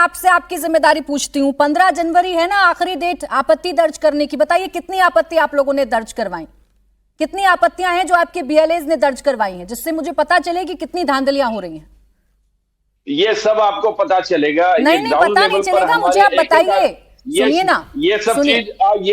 आपसे आपकी जिम्मेदारी पूछती हूँ, 15 जनवरी है ना आखिरी डेट आपत्ति दर्ज करने की। बताइए कितनी आपत्ति आप लोगों ने दर्ज करवाई, कितनी आपत्तियां हैं जो आपके बीएलएज ने दर्ज करवाई हैं, जिससे मुझे पता चले कि कितनी धांधलियां हो रही हैं। ये सब आपको पता चलेगा। नहीं पता नहीं चलेगा, मुझे आप बताइए। सुनिए ना, ये सब चीज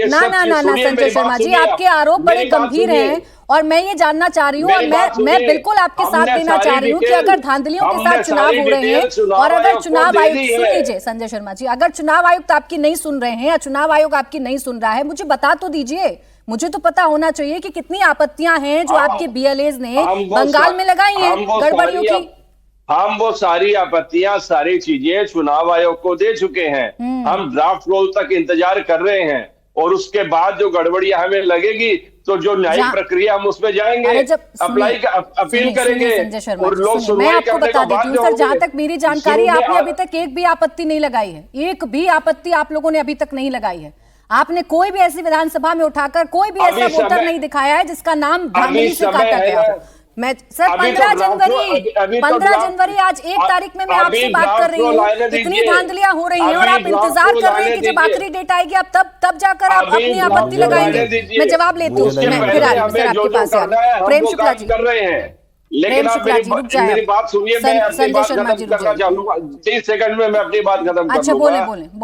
ना संजय शर्मा जी, आपके आरोप बड़े गंभीर हैं और मैं ये जानना चाह रही हूँ और मैं बिल्कुल आपके साथ देना चाह रही हूँ कि अगर धांधलियों के साथ चुनाव हो रहे हैं और अगर चुनाव आयुक्त, सुन लीजिए संजय शर्मा जी, अगर चुनाव आयुक्त आपकी नहीं सुन रहे हैं या चुनाव आयोग आपकी नहीं सुन रहा है, मुझे बता तो दीजिए। मुझे तो पता होना चाहिए कि कितनी आपत्तियां हैं जो आपके बीएलएज ने बंगाल में लगाई हैं गड़बड़ियों की। हम वो सारी आपत्तियां, सारी चीजें चुनाव आयोग को दे चुके हैं। हम ड्राफ्ट रोल तक इंतजार कर रहे हैं और उसके बाद जो गड़बड़ियां हमें लगेगी तो जो न्यायिक प्रक्रिया हम उसमें जाएंगे, अप्लाई अपील करेंगे और लोग मैं आपको बता देती हूँ सर, जहां तक मेरी जानकारी, आपने अभी तक एक भी आपत्ति नहीं लगाई है, एक भी आपत्ति आप लोगों ने अभी तक नहीं लगाई है। आपने कोई भी ऐसी विधानसभा में उठाकर कोई भी ऐसा वोटर नहीं दिखाया है जिसका नाम धांधली से काटा गया हो। मैं सर 15 जनवरी आज 1 तारीख में मैं आपसे बात कर रही हूँ, इतनी धांधलियां हो रही हैं और आप इंतजार कर रहे हैं कि जब आखिरी डेट आएगी आप तब जाकर आप अपनी आपत्ति लगाएंगे। मैं जवाब लेती हूँ, मैं फिर आपके पास प्रेम शुक्ला जी कर रहे हैं, लेकिन आप मेरी बात सुनिए, मैं अपनी बात खत्म करना चाहूंगा। 30 सेकंड में मैं अपनी बात खत्म कर दूंगा।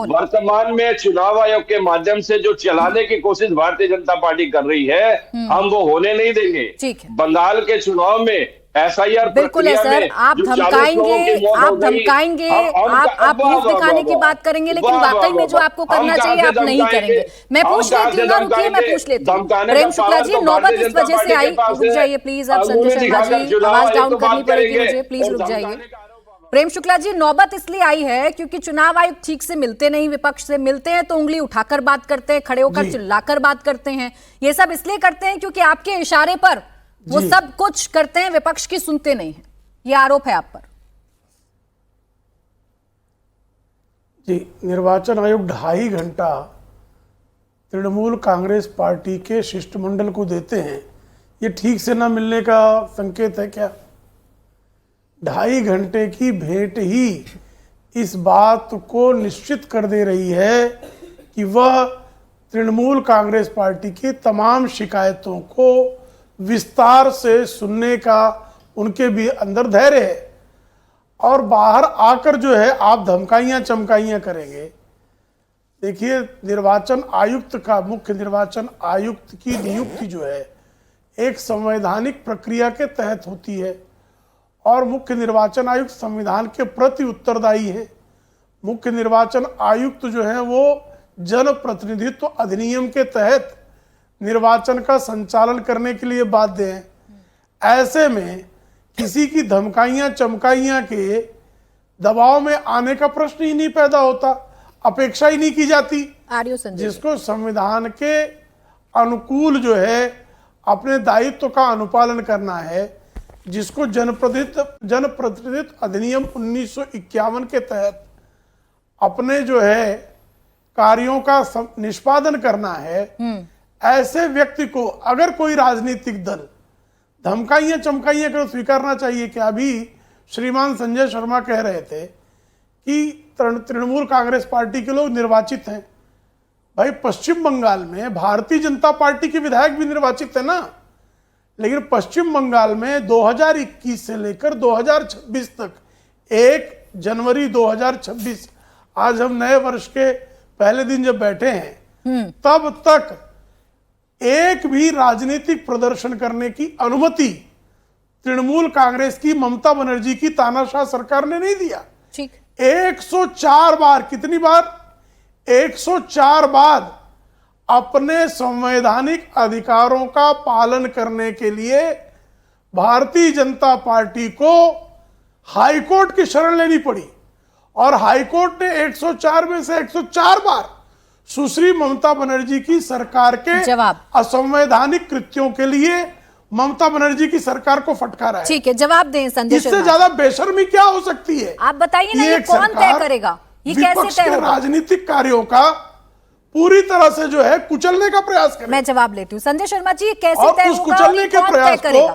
वर्तमान में चुनाव आयोग के माध्यम से जो चलाने की कोशिश भारतीय जनता पार्टी कर रही है, हम वो होने नहीं देंगे। बंगाल के चुनाव में एसआईआर बिल्कुल है सर, आप धमकाएंगे, आप मुंह दिखाने की बात करेंगे, लेकिन वाकई में जो आपको करना चाहिए आप नहीं करेंगे। मैं पूछ लेती हूँ, रुकिए मैं पूछ लेती हूँ। प्रेम शुक्ला जी, नौबत इस वजह से आई, रुक जाइए प्लीज। आप संजय शर्मा जी, आवाज डाउन करनी पड़ेगी मुझे, प्लीज रुक जाइए। प्रेम शुक्ला जी, नौबत इसलिए आई है क्योंकि चुनाव आयुक्त ठीक से मिलते नहीं, विपक्ष से मिलते हैं तो उंगली उठाकर बात करते हैं, खड़े होकर चिल्लाकर बात करते हैं। ये सब इसलिए करते हैं क्योंकि आपके इशारे पर वो सब कुछ करते हैं, विपक्ष की सुनते नहीं है। ये आरोप है आप पर। जी, निर्वाचन आयोग 2.5 घंटा तृणमूल कांग्रेस पार्टी के शिष्टमंडल को देते हैं, ये ठीक से ना मिलने का संकेत है क्या? 2.5 घंटे की भेंट ही इस बात को निश्चित कर दे रही है कि वह तृणमूल कांग्रेस पार्टी की तमाम शिकायतों को विस्तार से सुनने का उनके भी अंदर धैर्य है और बाहर आकर जो है आप धमकाइयाँ चमकाइयाँ करेंगे। देखिए, निर्वाचन आयुक्त का, मुख्य निर्वाचन आयुक्त की नियुक्ति जो है एक संवैधानिक प्रक्रिया के तहत होती है और मुख्य निर्वाचन आयुक्त संविधान के प्रति उत्तरदायी है। मुख्य निर्वाचन आयुक्त जो है वो जनप्रतिनिधित्व अधिनियम के तहत निर्वाचन का संचालन करने के लिए बाध्य हैं। ऐसे में किसी की धमकाइयाँ चमकाइयाँ के दबाव में आने का प्रश्न ही नहीं पैदा होता, अपेक्षा ही नहीं की जाती। जिसको संविधान के अनुकूल जो है अपने दायित्व का अनुपालन करना है, जिसको जनप्रतिनिधित्व अधिनियम 1951 के तहत अपने जो है कार्यों का निष्पादन करना है, ऐसे व्यक्ति को अगर कोई राजनीतिक दल धमकाइयाँ चमकाइयाँ कर स्वीकारना चाहिए। क्या अभी श्रीमान संजय शर्मा कह रहे थे कि तृणमूल कांग्रेस पार्टी के लोग निर्वाचित हैं। भाई, पश्चिम बंगाल में भारतीय जनता पार्टी के विधायक भी निर्वाचित है ना, लेकिन पश्चिम बंगाल में 2021 से लेकर 2026 तक, 1 जनवरी 2026, आज हम नए वर्ष के पहले दिन जब बैठे हैं, तब तक एक भी राजनीतिक प्रदर्शन करने की अनुमति तृणमूल कांग्रेस की ममता बनर्जी की तानाशाह सरकार ने नहीं दिया। 104 बार, कितनी बार? 104 बार अपने संवैधानिक अधिकारों का पालन करने के लिए भारतीय जनता पार्टी को हाईकोर्ट की शरण लेनी पड़ी और हाईकोर्ट ने 104 में से 104 बार सुश्री ममता बनर्जी की सरकार के असंवैधानिक कृत्यों के लिए ममता बनर्जी की सरकार को फटकारा है। ठीक है, जवाब दें संजय शर्मा। इससे ज्यादा बेशर्मी क्या हो सकती है? आप बताइए ना, ये कौन तय करेगा? ये कैसे तय होगा? राजनीतिक कार्यों का पूरी तरह से जो है कुचलने का प्रयास करें। मैं जवाब लेती हूँ संजय शर्मा जी, कैसे तय होगा? कुचलने के प्रयास को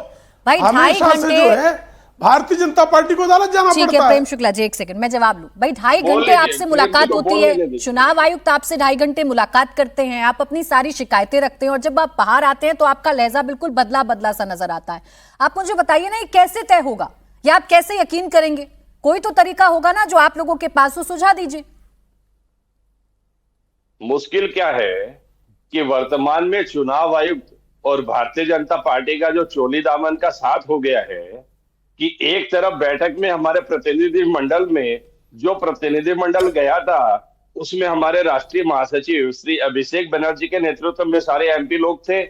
भाई 2.5 घंटे भारतीय जनता पार्टी को अदालत जाना ठीक पड़ता है। है। प्रेम शुक्ला जी, एक सेकंड मैं जवाब लूं। भाई 2.5 घंटे आपसे मुलाकात होती है, चुनाव आयुक्त आपसे 2.5 घंटे मुलाकात करते हैं, आप अपनी सारी शिकायतें रखते हैं और जब आप बाहर आते हैं तो आपका लहजा बिल्कुल बदला बदला सा नजर आता है। आप मुझे बताइए ना, ये कैसे तय होगा या आप कैसे यकीन करेंगे? कोई तो तरीका होगा ना जो आप लोगों के पास हो, सुझा दीजिए। मुश्किल क्या है कि वर्तमान में चुनाव आयुक्त और भारतीय जनता पार्टी का जो चोली दामन का साथ हो गया है कि एक तरफ बैठक में हमारे प्रतिनिधि मंडल में जो प्रतिनिधि मंडल गया था उसमें हमारे राष्ट्रीय महासचिव श्री अभिषेक बनर्जी के नेतृत्व में सारे एमपी लोग थे,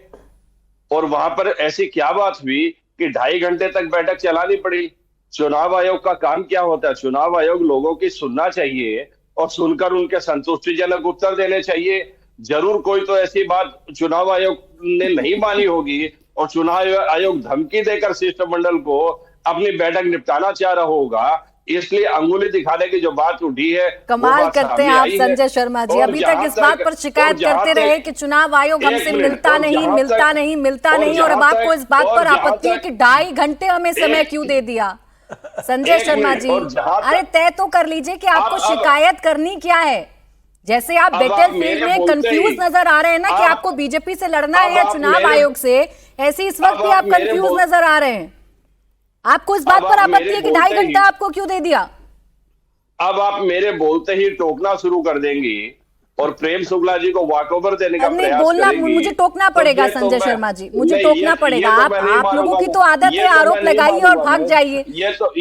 और वहां पर ऐसी क्या बात हुई कि 2.5 घंटे तक बैठक चलानी पड़ी। चुनाव आयोग का काम क्या होता है? चुनाव आयोग लोगों की सुनना चाहिए और सुनकर उनके संतुष्टिजनक उत्तर देने चाहिए। जरूर कोई तो ऐसी बात चुनाव आयोग ने नहीं मानी होगी और चुनाव आयोग धमकी देकर शिष्टमंडल को अपनी बैठक निपटाना चाह रहा होगा, इसलिए अंगुली दिखाने की जो बात उठी है। कमाल करते हैं आप संजय शर्मा जी। अभी तक इस बात पर शिकायत करते रहे कि चुनाव आयोग हमसे मिलता नहीं और अब आपको इस बात पर आपत्ति है कि 2.5 घंटे हमें समय क्यों दे दिया। संजय शर्मा जी, अरे तय तो कर लीजिए कि आपको शिकायत करनी क्या है। जैसे आप बैटलफील्ड में कंफ्यूज नजर आ रहे हैं ना कि आपको बीजेपी से लड़ना है या चुनाव आयोग से, ऐसे इस वक्त भी आप कंफ्यूज नजर आ रहे हैं। आपको इस बात पर आपत्ति है कि 2.5 घंटा आपको क्यों दे दिया? अब आप मेरे बोलते ही टोकना शुरू कर देंगी और प्रेम शुक्ला जी को वॉकओवर देने का प्रयास बोलना करेंगी। मुझे टोकना पड़ेगा संजय शर्मा जी, मुझे टोकना पड़ेगा। आप लोगों की तो आदत है आरोप लगाइए और भाग जाइए।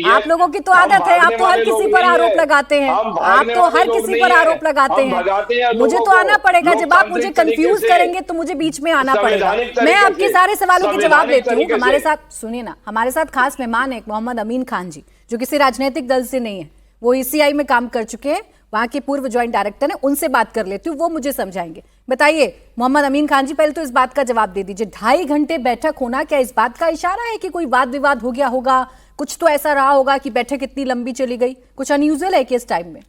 आप लोगों की तो आदत है, आप तो हर किसी पर आरोप लगाते हैं, आप तो हर किसी पर आरोप लगाते हैं। मुझे तो आना पड़ेगा, जब आप मुझे कंफ्यूज करेंगे तो मुझे बीच में आना पड़ेगा। मैं आपके सारे सवालों के जवाब देती हूँ। हमारे साथ सुनिए ना, हमारे साथ खास मेहमान है मोहम्मद अमीन खान जी, जो किसी राजनीतिक दल से नहीं है, वो ईसीआई में काम कर चुके हैं, वहां के पूर्व ज्वाइंट डायरेक्टर हैं। उनसे बात कर लेती हूँ, वो मुझे समझाएंगे। बताइए मोहम्मद अमीन खान जी, पहले तो इस बात का जवाब दे दीजिए, 2.5 घंटे बैठक होना क्या इस बात का इशारा है कि कोई वाद विवाद हो गया होगा? कुछ तो ऐसा रहा होगा कि बैठक इतनी लंबी चली गई, कुछ अनयूजुअल है कि इस टाइम में?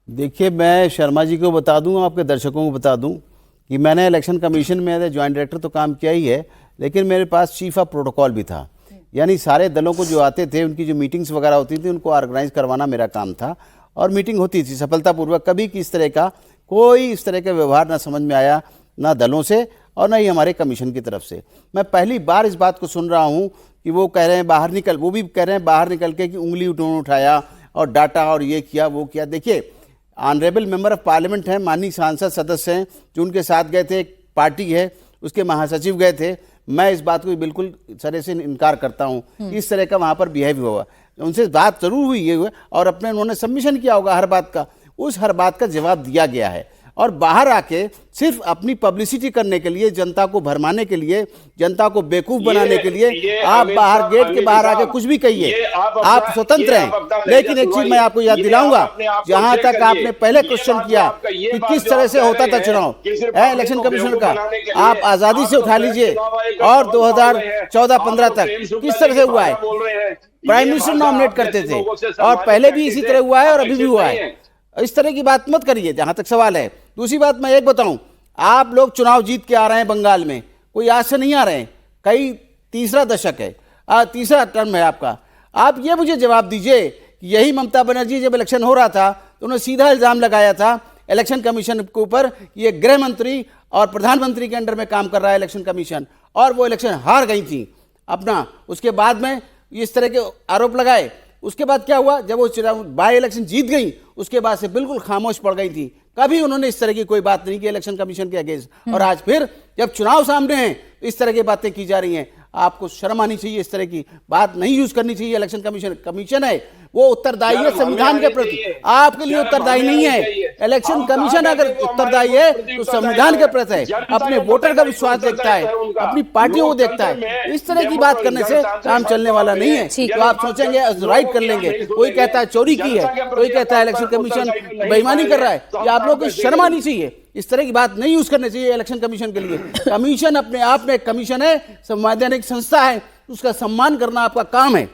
देखिए, मैं शर्मा जी को बता दूं, आपके दर्शकों को बता दूं कि मैंने इलेक्शन कमीशन में एज ए ज्वाइंट डायरेक्टर तो काम किया ही है, लेकिन मेरे पास चीफ ऑफ प्रोटोकॉल भी था। यानी सारे दलों को जो आते थे उनकी जो मीटिंग्स वगैरह होती थी उनको ऑर्गेनाइज करवाना मेरा काम था, और मीटिंग होती थी सफलतापूर्वक। कभी किस तरह का कोई इस तरह का व्यवहार ना समझ में आया, ना दलों से और ना ही हमारे कमीशन की तरफ से। मैं पहली बार इस बात को सुन रहा हूँ कि वो कह रहे हैं बाहर निकल, वो भी कह रहे हैं बाहर निकल के कि उंगली उठाया और डाटा और ये किया वो किया। देखिए, ऑनरेबल मेंबर ऑफ पार्लियामेंट हैं, माननीय सांसद सदस्य हैं जो उनके साथ गए थे, एक पार्टी है उसके महासचिव गए थे। मैं इस बात को बिल्कुल सरे से इनकार करता हूँ इस तरह का वहाँ पर बिहेव हुआ। उनसे बात जरूर हुई है और अपने उन्होंने सबमिशन किया होगा हर बात का, उस हर बात का जवाब दिया गया है। और बाहर आके सिर्फ अपनी पब्लिसिटी करने के लिए, जनता को भरमाने के लिए, जनता को बेवकूफ बनाने के लिए आप बाहर गेट के बाहर आके कुछ भी कहिए, आप स्वतंत्र हैं। लेकिन एक चीज मैं आपको याद दिलाऊंगा, जहां तक आपने पहले क्वेश्चन किया कि किस तरह से होता था चुनाव इलेक्शन कमीशन का, आप आजादी से उठा लीजिए और 2014-15 तक किस तरह से हुआ है। प्राइम मिनिस्टर नॉमिनेट करते थे और पहले भी इसी तरह हुआ है और अभी भी हुआ है। इस तरह की बात मत करिए जहां तक सवाल है। दूसरी बात मैं एक बताऊं, आप लोग चुनाव जीत के आ रहे हैं बंगाल में, कोई आज से नहीं आ रहे हैं, कई तीसरा दशक है, तीसरा टर्म है आपका। आप ये मुझे जवाब दीजिए कि यही ममता बनर्जी जब इलेक्शन हो रहा था तो उन्होंने सीधा इल्जाम लगाया था इलेक्शन कमीशन के ऊपर, ये गृह मंत्री और प्रधानमंत्री के अंडर में काम कर रहा है इलेक्शन कमीशन, और वो इलेक्शन हार गई थी अपना। उसके बाद में इस तरह के आरोप लगाए। उसके बाद क्या हुआ, जब वो चुनाव बाई इलेक्शन जीत गई उसके बाद से बिल्कुल खामोश पड़ गई थी, कभी उन्होंने इस तरह की कोई बात नहीं की इलेक्शन कमीशन के अगेंस्ट। और आज फिर जब चुनाव सामने हैं इस तरह की बातें की जा रही हैं। आपको शर्म आनी चाहिए, इस तरह की बात नहीं यूज करनी चाहिए। इलेक्शन कमीशन है वो उत्तरदायी है संविधान के प्रति, आपके लिए उत्तरदायी नहीं है। इलेक्शन कमीशन अगर उत्तरदायी है तो संविधान के प्रति है, अपने वोटर का विश्वास देखता है, अपनी पार्टियों को देखता है। इस तरह की बात करने से काम चलने वाला नहीं है। तो आप सोचेंगे राइट कर लेंगे, कोई कहता है चोरी की है, कोई कहता है इलेक्शन कमीशन बेईमानी कर रहा है। ये आप लोगों को शर्म आनी चाहिए, इस तरह की बात नहीं यूज करनी चाहिए इलेक्शन कमीशन के लिए। कमीशन अपने आप में कमीशन है, संवैधानिक संस्था है, उसका सम्मान करना आपका काम है।